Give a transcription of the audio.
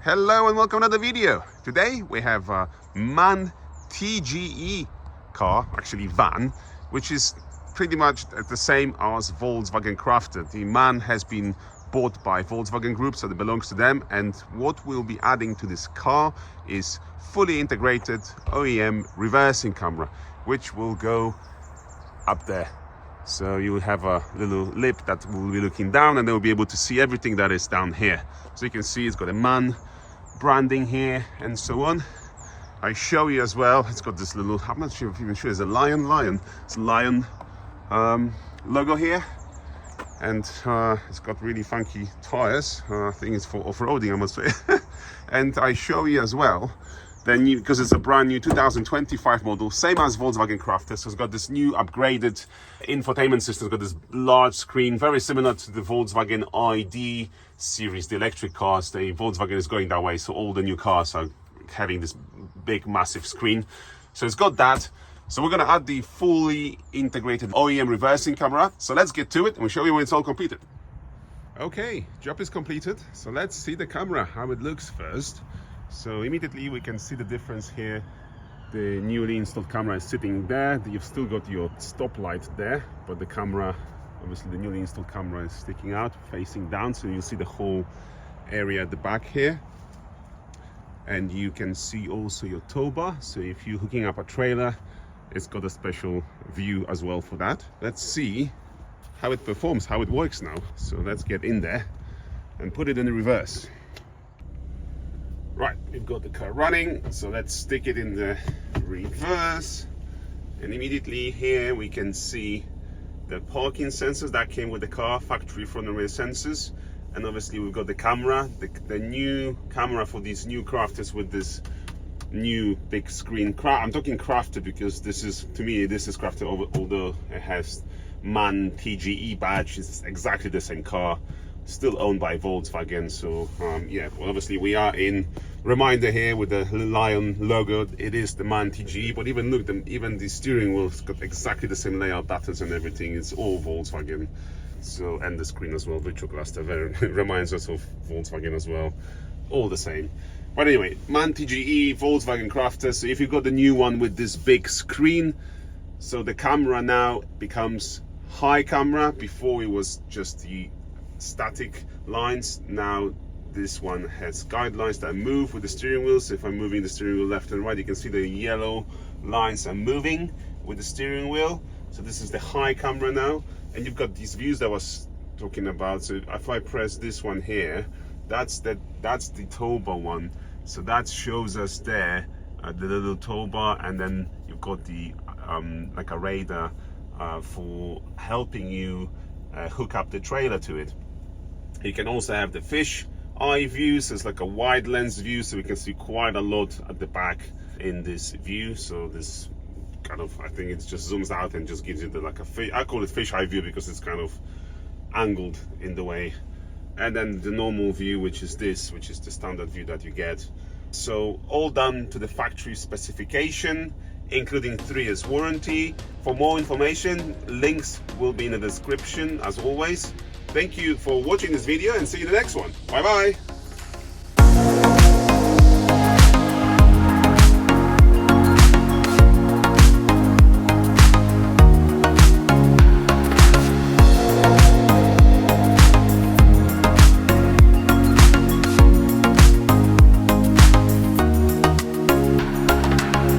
Hello and welcome to another video. Today we have a MAN TGE car, actually van, which is pretty much the same as Volkswagen Crafter. The MAN has been bought by Volkswagen Group, so it belongs to them, and what we'll be adding to this car is fully integrated OEM reversing camera, which will go up there. So you will have a little lip that will be looking down, and they will be able to see everything that is down here. So you can see it's got a MAN branding here and so on. I show you as well, it's got this little, I'm not sure if even sure it's a lion. It's a lion logo here, and it's got really funky tires. I think it's for off-roading, I must say. And I show you as well the new, because it's a brand new 2025 model, same as Volkswagen Crafter. So it's got this new upgraded infotainment system. It's got this large screen, very similar to the Volkswagen ID series, the electric cars. The Volkswagen is going that way, so all the new cars are having this big, massive screen. So it's got that. So we're gonna add the fully integrated OEM reversing camera. So let's get to it and we'll show you when it's all completed. Okay, job is completed. So let's see the camera, how it looks first. So immediately we can see the difference here. The newly installed camera is sitting there. You've still got your stop light there, but the camera, obviously the newly installed camera is sticking out, facing down, so you'll see the whole area at the back here. And you can see also your tow bar. So if you're hooking up a trailer, it's got a special view as well for that. Let's see how it performs, how it works now. So let's get in there and put it in the reverse. Right, we've got the car running, so let's stick it in the reverse. And immediately here we can see the parking sensors that came with the car, factory front and rear sensors. And obviously we've got the camera, the new camera for these new crafters with this new big screen. I'm talking Crafter because this is, to me, this is Crafter, although it has MAN TGE badge. It's exactly the same car, still owned by Volkswagen. So yeah, well, obviously we are in reminder here with the lion logo. It is the MAN TGE, but even look, even the steering wheel's got exactly the same layout, buttons and everything. It's all Volkswagen. So, and the screen as well, virtual cluster, very reminds us of Volkswagen as well, all the same. But anyway, MAN TGE, Volkswagen Crafter. So if you got the new one with this big screen, so the camera now becomes high camera. Before it was just the static lines. Now this one has guidelines that move with the steering wheel. So if I'm moving the steering wheel left and right, you can see the yellow lines are moving with the steering wheel. So this is the high camera now, and you've got these views that I was talking about. So if I press this one here, that's the tow bar one. So that shows us there the little tow bar, and then you've got the like a radar for helping you hook up the trailer to it. You can also have the fish eye view, so it's like a wide lens view, so we can see quite a lot at the back in this view. So this kind of, I think it just zooms out and just gives you the like a fish, I call it fish eye view because it's kind of angled in the way. And then the normal view, which is this, which is the standard view that you get. So all done to the factory specification, including 3 years warranty. For more information, links will be in the description as always. Thank you for watching this video and see you in the next one. Bye bye.